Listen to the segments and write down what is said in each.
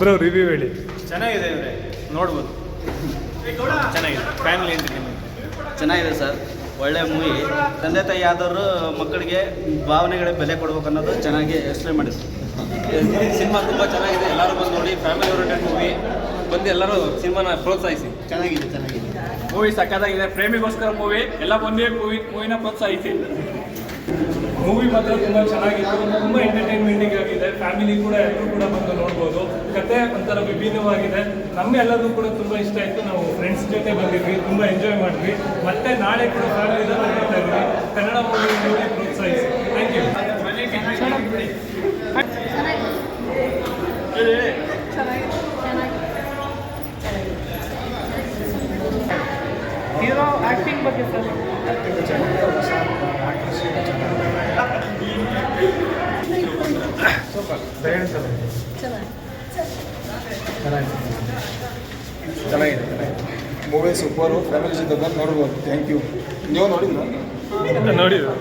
Bro review ಹೇಳಿ. ಚೆನ್ನಾಗಿದೆ ಇವರೇ, ನೋಡ್ಬೋದು. ಚೆನ್ನಾಗಿದೆ, ಫ್ಯಾಮಿಲಿ ಎಂಟರ್ಟೈನ್ಮೆಂಟ್ ಚೆನ್ನಾಗಿದೆ ಸರ್. ಒಳ್ಳೆ ಮೂವಿ. ತಂದೆ ತಾಯಿ ಆದವರು ಮಕ್ಕಳಿಗೆ ಭಾವನೆಗಳಿಗೆ ಬೆಲೆ ಕೊಡ್ಬೇಕು ಅನ್ನೋದು ಚೆನ್ನಾಗಿ ಎಕ್ಸ್ಪ್ಲೇನ್ ಮಾಡಿದ್ರು. ಸಿನಿಮಾ ತುಂಬ ಚೆನ್ನಾಗಿದೆ, ಎಲ್ಲರೂ ಬಂದು ನೋಡಿ. ಫ್ಯಾಮಿಲಿ ಓರಿಯೆಂಟೆಡ್ ಮೂವಿ, ಬಂದು ಎಲ್ಲರೂ ಸಿನಿಮಾನ ಪ್ರೋತ್ಸಾಹಿಸಿ. ಚೆನ್ನಾಗಿದೆ ಮೂವಿ ಸಕ್ಕತ್ತಾಗಿದೆ, ಪ್ರೇಮಿಗೋಸ್ಕರ ಮೂವಿ. ಎಲ್ಲ ಬಂದು ಮೂವಿನ ಪ್ರೋತ್ಸಾಹಿಸಿ. ಮೂವಿ ಮಾತ್ರ ತುಂಬ ಚೆನ್ನಾಗಿತ್ತು, ತುಂಬ ಎಂಟರ್ಟೈನ್ಮೆಂಟಿಂಗ್ ಆಗಿದೆ. ಫ್ಯಾಮಿಲಿ ಕೂಡ ಎಲ್ಲರೂ ಕೂಡ ಬಂದು ನೋಡ್ಬೋದು. ಕತೆ ಒಂಥರ ವಿಭಿನ್ನವಾಗಿದೆ. ನಮ್ಗೆಲ್ಲರಿಗೂ ಕೂಡ ತುಂಬ ಇಷ್ಟ ಆಯಿತು. ನಾವು ಫ್ರೆಂಡ್ಸ್ ಜೊತೆ ಬಂದಿದ್ವಿ, ತುಂಬ ಎಂಜಾಯ್ ಮಾಡಿದ್ವಿ. ಮತ್ತೆ ನಾಳೆ ಕೂಡ ಫ್ಯಾಮಿಲಿ ಜೊತೆ ನೋಡ್ತಾ ಇದ್ವಿ. ಕನ್ನಡ ಮೂವಿ ನೋಡಿ ಪ್ರೋತ್ಸಾಹಿಸಿ. Thank you. ಹೀರೋ ಆ್ಯಕ್ಟಿಂಗ್ ಬಗ್ಗೆ ಸರ್ ಚೆನ್ನಾಗಿದೆ. ಮೂವಿ ಸೂಪರು, ಫ್ಯಾಮಿಲಿ ಜೊತೆ ಬಂದು ನೋಡ್ಬೋದು. Thank you. ನೀವು ನೋಡಿಲ್ಲ? ನೋಡಿದ್ರು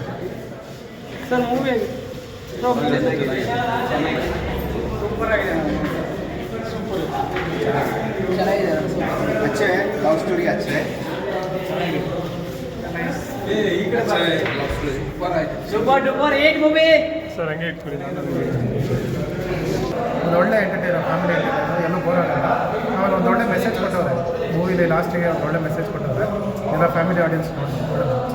ಸರ್ ಮೂವಿ अच्छे लव स्टोरी अच्छे है. ಸೂಪರ್ ಡೂಪರ್ 8 ಮೂವಿ ಸರ್ ಹಂಗೆ ಇಟ್ಬಿಡಿ. ಒಂದು ಒಳ್ಳೆ ಎಂಟರ್ಟೈನರ್, ಫ್ಯಾಮಿಲಿ ಎಂಟರ್ಟೈನರ್, ಎಲ್ಲೂ ಬೋರ್ ಆಗಲ್ಲ. ಆಮೇಲೆ ಒಂದು ಒಳ್ಳೆ ಮೆಸೇಜ್ ಕೊಟ್ಟವ್ರೆ ಮೂವಿಲಿ. ಲಾಸ್ಟಿಗೆ ಒಂದು ಒಳ್ಳೆ ಮೆಸೇಜ್ ಕೊಟ್ಟವ್ರೆ. ಎಲ್ಲ ಫ್ಯಾಮಿಲಿ ಆಡಿಯನ್ಸ್ ನೋಡ್ಬೋದು.